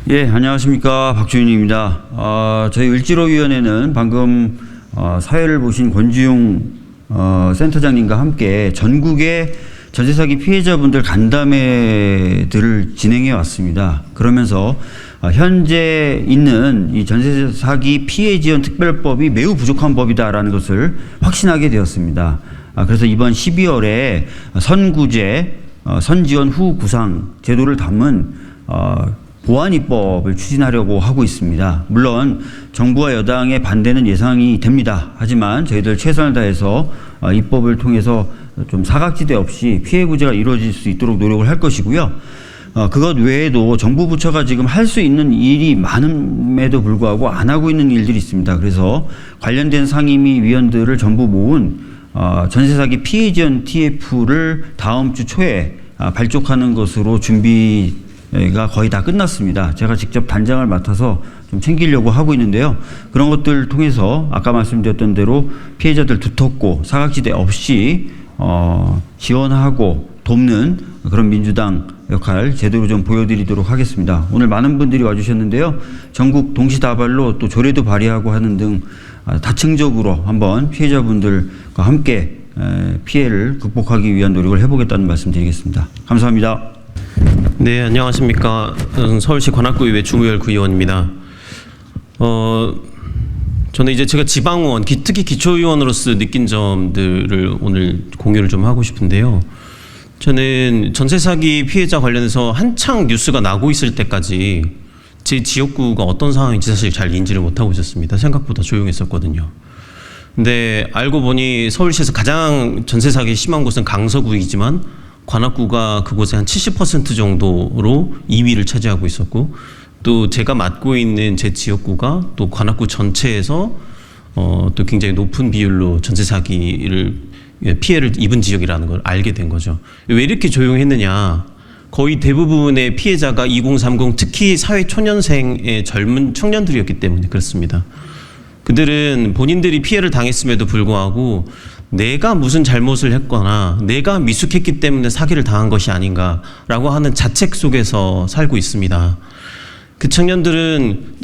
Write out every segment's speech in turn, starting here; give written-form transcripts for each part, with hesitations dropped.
예, 안녕하십니까. 박주윤입니다. 저희 을지로위원회는 방금 사회를 보신 권지용 센터장님과 함께 전국의 전세사기 피해자분들 간담회들을 진행해 왔습니다. 그러면서 현재 있는 이 전세사기 피해지원 특별법이 매우 부족한 법이다라는 것을 확신하게 되었습니다. 그래서 이번 12월에 선구제, 선지원 후 구상 제도를 담은 보완 입법을 추진하려고 하고 있습니다. 물론 정부와 여당의 반대는 예상이 됩니다. 하지만 저희들 최선을 다해서 입법을 통해서 좀 사각지대 없이 피해 구제가 이루어질 수 있도록 노력을 할 것이고요. 그것 외에도 정부 부처가 지금 할 수 있는 일이 많음에도 불구하고 안 하고 있는 일들이 있습니다. 그래서 관련된 상임위 위원들을 전부 모은 전세사기 피해 지원 TF를 다음 주 초에 발족하는 것으로 준비가 거의 다 끝났습니다. 제가 직접 단장을 맡아서 좀 챙기려고 하고 있는데요. 그런 것들을 통해서 아까 말씀드렸던 대로 피해자들 두텁고 사각지대 없이 지원하고 돕는 그런 민주당 역할 제대로 좀 보여드리도록 하겠습니다. 오늘 많은 분들이 와주셨는데요. 전국 동시다발로 또 조례도 발의하고 하는 등 다층적으로 한번 피해자분들과 함께 피해를 극복하기 위한 노력을 해보겠다는 말씀 드리겠습니다. 감사합니다. 네, 안녕하십니까. 서울시 관악구의회 주무열 구의원입니다. 저는 이제 제가 지방의원, 특히 기초의원으로서 느낀 점들을 오늘 공유를 좀 하고 싶은데요. 저는 전세 사기 피해자 관련해서 한창 뉴스가 나고 있을 때까지 제 지역구가 어떤 상황인지 사실 잘 인지를 못하고 있었습니다. 생각보다 조용했었거든요. 근데 알고 보니 서울시에서 가장 전세 사기 심한 곳은 강서구이지만 관악구가 그곳의 한 70% 정도로 2위를 차지하고 있었고, 또 제가 맡고 있는 제 지역구가 또 관악구 전체에서 또 굉장히 높은 비율로 전세 사기를 피해를 입은 지역이라는 걸 알게 된 거죠. 왜 이렇게 조용했느냐? 거의 대부분의 피해자가 2030, 특히 사회초년생의 젊은 청년들이었기 때문에 그렇습니다. 그들은 본인들이 피해를 당했음에도 불구하고 내가 무슨 잘못을 했거나 내가 미숙했기 때문에 사기를 당한 것이 아닌가라고 하는 자책 속에서 살고 있습니다. 그 청년들은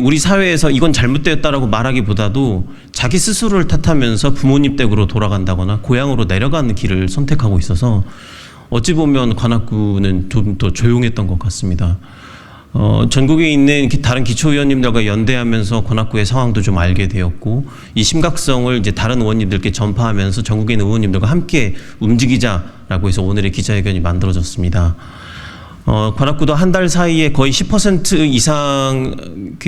우리 사회에서 이건 잘못되었다라고 말하기보다도 자기 스스로를 탓하면서 부모님 댁으로 돌아간다거나 고향으로 내려가는 길을 선택하고 있어서 어찌 보면 관악구는 좀 더 조용했던 것 같습니다. 전국에 있는 다른 기초의원님들과 연대하면서 관악구의 상황도 좀 알게 되었고, 이 심각성을 이제 다른 의원님들께 전파하면서 전국에 있는 의원님들과 함께 움직이자라고 해서 오늘의 기자회견이 만들어졌습니다. 관악구도 한 달 사이에 거의 10% 이상씩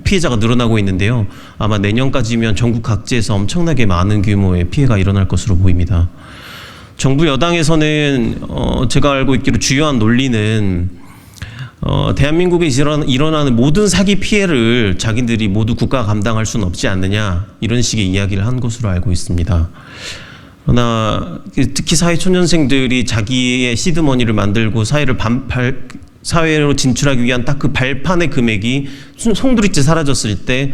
피해자가 늘어나고 있는데요. 아마 내년까지면 전국 각지에서 엄청나게 많은 규모의 피해가 일어날 것으로 보입니다. 정부 여당에서는 제가 알고 있기로 주요한 논리는 대한민국에서 일어나는 모든 사기 피해를 자기들이 모두 국가가 감당할 수는 없지 않느냐, 이런 식의 이야기를 한 것으로 알고 있습니다. 그러나 특히 사회초년생들이 자기의 시드머니를 만들고 사회로 진출하기 위한 딱 그 발판의 금액이 송두리째 사라졌을 때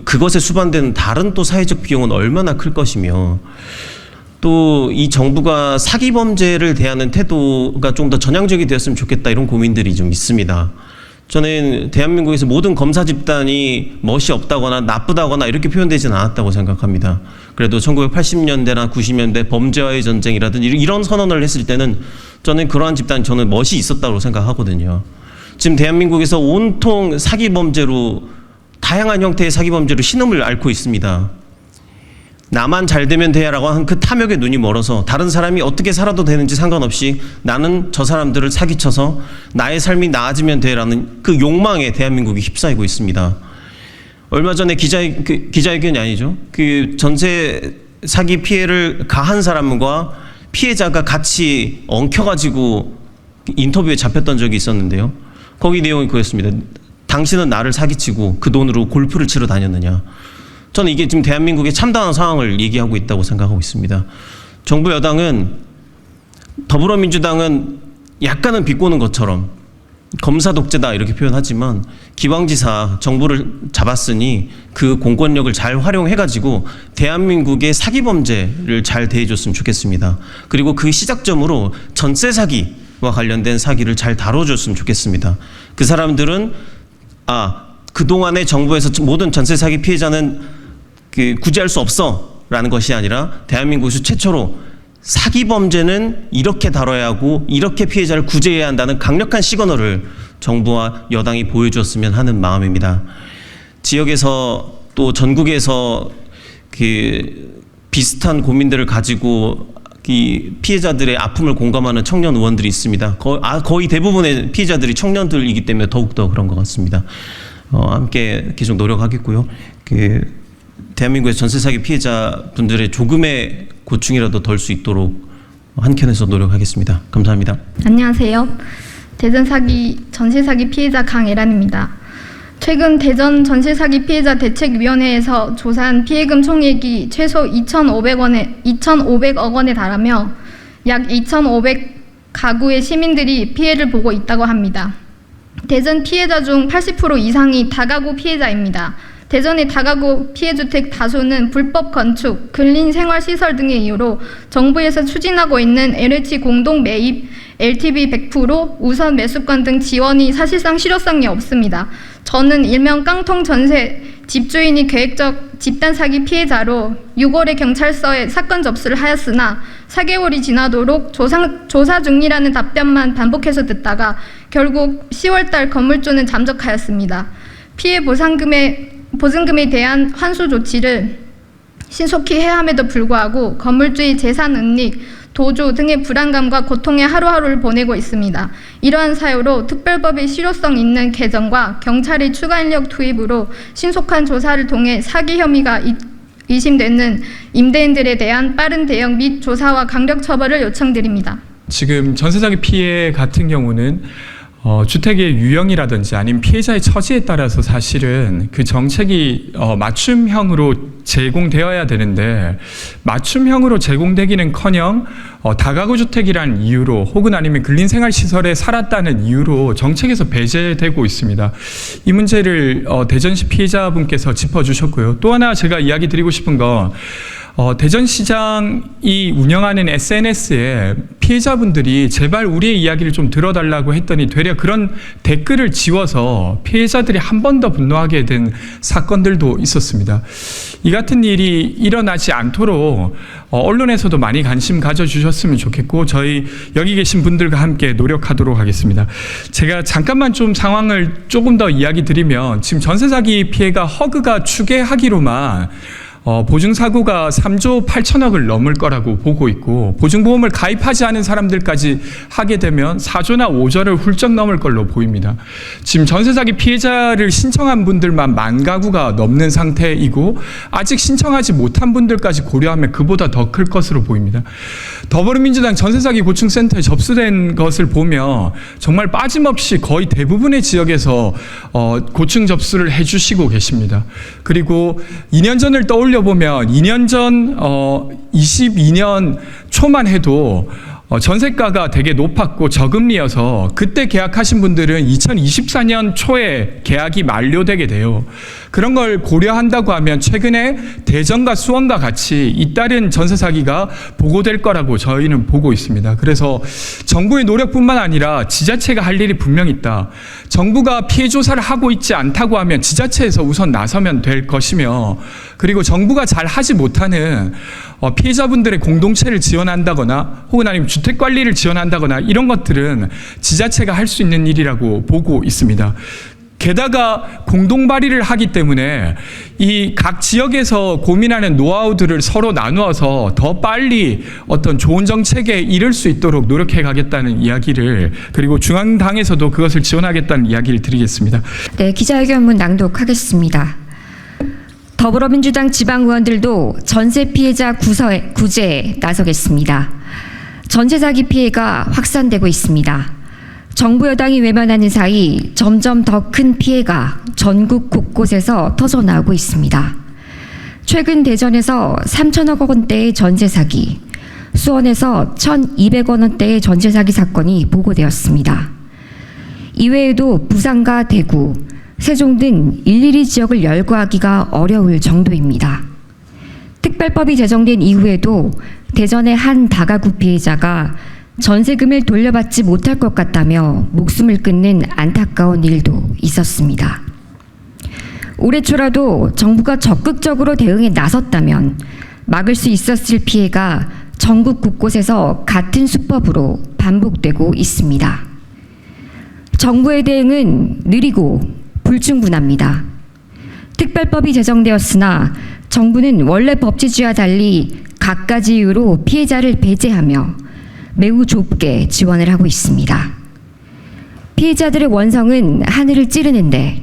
그것에 수반되는 다른 또 사회적 비용은 얼마나 클 것이며, 또 이 정부가 사기 범죄를 대하는 태도가 좀 더 전향적이 되었으면 좋겠다, 이런 고민들이 좀 있습니다. 저는 대한민국에서 모든 검사 집단이 멋이 없다거나 나쁘다거나 이렇게 표현되지는 않았다고 생각합니다. 그래도 1980년대나 90년대 범죄와의 전쟁이라든지 이런 선언을 했을 때는 저는 그러한 집단이 저는 멋이 있었다고 생각하거든요. 지금 대한민국에서 온통 사기 범죄로, 다양한 형태의 사기 범죄로 신음을 앓고 있습니다. 나만 잘 되면 돼라고 하는 그 탐욕에 눈이 멀어서 다른 사람이 어떻게 살아도 되는지 상관없이 나는 저 사람들을 사기쳐서 나의 삶이 나아지면 돼라는 그 욕망에 대한민국이 휩싸이고 있습니다. 얼마 전에 기자회견이 아니죠. 그 전세 사기 피해를 가한 사람과 피해자가 같이 엉켜가지고 인터뷰에 잡혔던 적이 있었는데요. 거기 내용이 그랬습니다. 당신은 나를 사기치고 그 돈으로 골프를 치러 다녔느냐. 저는 이게 지금 대한민국의 참담한 상황을 얘기하고 있다고 생각하고 있습니다. 정부 여당은, 더불어민주당은 약간은 비꼬는 것처럼 검사 독재다 이렇게 표현하지만, 기왕지사 정부를 잡았으니 그 공권력을 잘 활용해가지고 대한민국의 사기 범죄를 잘 대해줬으면 좋겠습니다. 그리고 그 시작점으로 전세 사기, 관련된 사기를 잘 다뤄줬으면 좋겠습니다. 그 사람들은 그동안에 정부에서 모든 전세 사기 피해자는 구제할 수 없어라는 것이 아니라 대한민국에서 최초로 사기 범죄는 이렇게 다뤄야 하고 이렇게 피해자를 구제해야 한다는 강력한 시그널을 정부와 여당이 보여줬으면 하는 마음입니다. 지역에서 또 전국에서 비슷한 고민들을 가지고 이 피해자들의 아픔을 공감하는 청년 의원들이 있습니다. 거의 대부분의 피해자들이 청년들이기 때문에 더욱더 그런 것 같습니다. 함께 계속 노력하겠고요. 대한민국의 전세 사기 피해자분들의 조금의 고충이라도 덜 수 있도록 한켠에서 노력하겠습니다. 감사합니다. 안녕하세요. 대전 전세 사기 피해자 강애란입니다. 최근 대전 전세 사기 피해자 대책위원회에서 조사한 피해금 총액이 최소 2,500억 원에 달하며 약 2,500 가구의 시민들이 피해를 보고 있다고 합니다. 대전 피해자 중 80% 이상이 다가구 피해자입니다. 대전의 다가구 피해주택 다수는 불법 건축, 근린생활시설 등의 이유로 정부에서 추진하고 있는 LH 공동 매입, LTV 100%, 우선 매수권 등 지원이 사실상 실효성이 없습니다. 저는 일명 깡통 전세 집주인이 계획적 집단 사기 피해자로 6월에 경찰서에 사건 접수를 하였으나 4개월이 지나도록 조사 중이라는 답변만 반복해서 듣다가 결국 10월달 건물주는 잠적하였습니다. 피해 보증금에 대한 환수 조치를 신속히 해야 함에도 불구하고 건물주의 재산 은닉, 도주 등의 불안감과 고통의 하루하루를 보내고 있습니다. 이러한 사유로 특별법의 실효성 있는 개정과 경찰의 추가 인력 투입으로 신속한 조사를 통해 사기 혐의가 의심되는 임대인들에 대한 빠른 대응 및 조사와 강력 처벌을 요청드립니다. 지금 전세 사기 피해 같은 경우는 주택의 유형이라든지 아니면 피해자의 처지에 따라서 사실은 그 정책이 맞춤형으로 제공되어야 되는데 맞춤형으로 제공되기는커녕 다가구 주택이라는 이유로 혹은 아니면 근린생활시설에 살았다는 이유로 정책에서 배제되고 있습니다. 이 문제를 대전시 피해자분께서 짚어주셨고요. 또 하나 제가 이야기 드리고 싶은 건 대전시장이 운영하는 SNS에 피해자분들이 제발 우리의 이야기를 좀 들어달라고 했더니 되려 그런 댓글을 지워서 피해자들이 한 번 더 분노하게 된 사건들도 있었습니다. 이 같은 일이 일어나지 않도록 언론에서도 많이 관심 가져주셨으면 좋겠고 저희 여기 계신 분들과 함께 노력하도록 하겠습니다. 제가 잠깐만 좀 상황을 조금 더 이야기 드리면 지금 전세 사기 피해가 허그가 추계하기로만 보증사고가 3조 8천억을 넘을 거라고 보고 있고 보증보험을 가입하지 않은 사람들까지 하게 되면 4조나 5조를 훌쩍 넘을 걸로 보입니다. 지금 전세사기 피해자를 신청한 분들만 10,000가구가 넘는 상태이고 아직 신청하지 못한 분들까지 고려하면 그보다 더 클 것으로 보입니다. 더불어민주당 전세사기 고충센터에 접수된 것을 보면 정말 빠짐없이 거의 대부분의 지역에서 고충 접수를 해주시고 계십니다. 그리고 2년 전을 떠올려보면 2년 전 22년 초만 해도 전세가가 되게 높았고 저금리여서 그때 계약하신 분들은 2024년 초에 계약이 만료되게 돼요. 그런 걸 고려한다고 하면 최근에 대전과 수원과 같이 잇따른 전세 사기가 보고될 거라고 저희는 보고 있습니다. 그래서 정부의 노력뿐만 아니라 지자체가 할 일이 분명히 있다. 정부가 피해 조사를 하고 있지 않다고 하면 지자체에서 우선 나서면 될 것이며 그리고 정부가 잘 하지 못하는 피해자분들의 공동체를 지원한다거나 혹은 아니면 주택관리를 지원한다거나 이런 것들은 지자체가 할 수 있는 일이라고 보고 있습니다. 게다가 공동 발의를 하기 때문에 이 각 지역에서 고민하는 노하우들을 서로 나누어서 더 빨리 어떤 좋은 정책에 이를 수 있도록 노력해 가겠다는 이야기를 그리고 중앙당에서도 그것을 지원하겠다는 이야기를 드리겠습니다. 네, 기자회견문 낭독하겠습니다. 더불어민주당 지방의원들도 전세 피해자 구제에 나서겠습니다. 전세 사기 피해가 확산되고 있습니다. 정부 여당이 외면하는 사이 점점 더 큰 피해가 전국 곳곳에서 터져나오고 있습니다. 최근 대전에서 3천억 원대의 전세 사기, 수원에서 1,200억 원대의 전세 사기 사건이 보고되었습니다. 이외에도 부산과 대구, 세종 등 일일이 지역을 열거하기가 어려울 정도입니다. 특별법이 제정된 이후에도 대전의 한 다가구 피해자가 전세금을 돌려받지 못할 것 같다며 목숨을 끊는 안타까운 일도 있었습니다. 올해 초라도 정부가 적극적으로 대응에 나섰다면 막을 수 있었을 피해가 전국 곳곳에서 같은 수법으로 반복되고 있습니다. 정부의 대응은 느리고 불충분합니다. 특별법이 제정되었으나 정부는 원래 법제주와 달리 갖가지 이유로 피해자를 배제하며 매우 좁게 지원을 하고 있습니다. 피해자들의 원성은 하늘을 찌르는데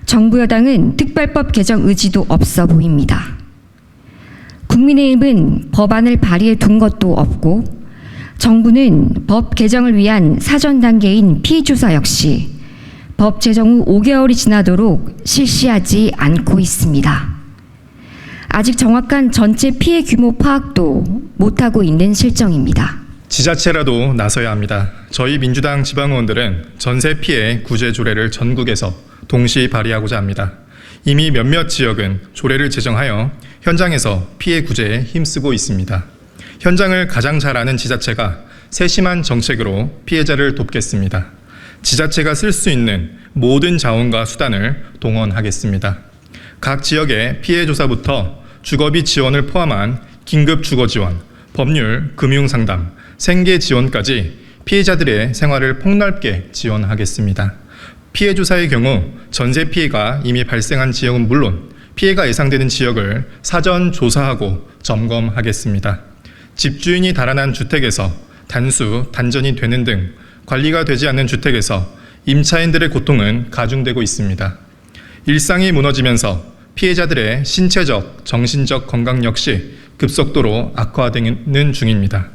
정부 여당은 특별법 개정 의지도 없어 보입니다. 국민의힘은 법안을 발의해 둔 것도 없고 정부는 법 개정을 위한 사전 단계인 피의조사 역시 법 제정 후 5개월이 지나도록 실시하지 않고 있습니다. 아직 정확한 전체 피해 규모 파악도 못하고 있는 실정입니다. 지자체라도 나서야 합니다. 저희 민주당 지방의원들은 전세 피해 구제 조례를 전국에서 동시 발의하고자 합니다. 이미 몇몇 지역은 조례를 제정하여 현장에서 피해 구제에 힘쓰고 있습니다. 현장을 가장 잘 아는 지자체가 세심한 정책으로 피해자를 돕겠습니다. 지자체가 쓸 수 있는 모든 자원과 수단을 동원하겠습니다. 각 지역의 피해 조사부터 주거비 지원을 포함한 긴급 주거 지원, 법률, 금융 상담, 생계 지원까지 피해자들의 생활을 폭넓게 지원하겠습니다. 피해 조사의 경우 전세 피해가 이미 발생한 지역은 물론 피해가 예상되는 지역을 사전 조사하고 점검하겠습니다. 집주인이 달아난 주택에서 단수, 단전이 되는 등 관리가 되지 않는 주택에서 임차인들의 고통은 가중되고 있습니다. 일상이 무너지면서 피해자들의 신체적, 정신적 건강 역시 급속도로 악화되는 중입니다.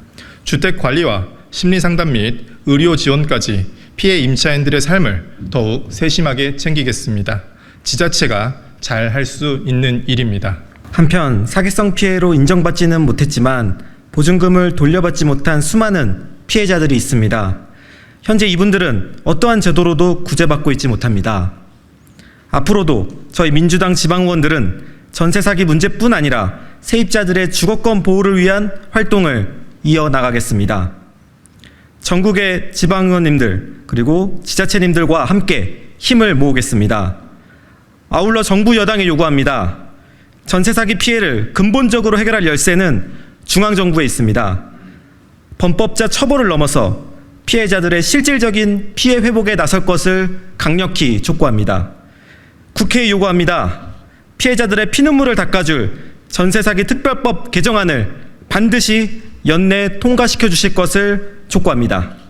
주택 관리와 심리 상담 및 의료 지원까지 피해 임차인들의 삶을 더욱 세심하게 챙기겠습니다. 지자체가 잘 할 수 있는 일입니다. 한편 사기성 피해로 인정받지는 못했지만 보증금을 돌려받지 못한 수많은 피해자들이 있습니다. 현재 이분들은 어떠한 제도로도 구제받고 있지 못합니다. 앞으로도 저희 민주당 지방의원들은 전세 사기 문제뿐 아니라 세입자들의 주거권 보호를 위한 활동을 이어나가겠습니다. 전국의 지방의원님들 그리고 지자체님들과 함께 힘을 모으겠습니다. 아울러 정부 여당에 요구합니다. 전세 사기 피해를 근본적으로 해결할 열쇠는 중앙정부에 있습니다. 범법자 처벌을 넘어서 피해자들의 실질적인 피해 회복에 나설 것을 강력히 촉구합니다. 국회에 요구합니다. 피해자들의 피눈물을 닦아줄 전세 사기 특별법 개정안을 반드시 연내 통과시켜 주실 것을 촉구합니다.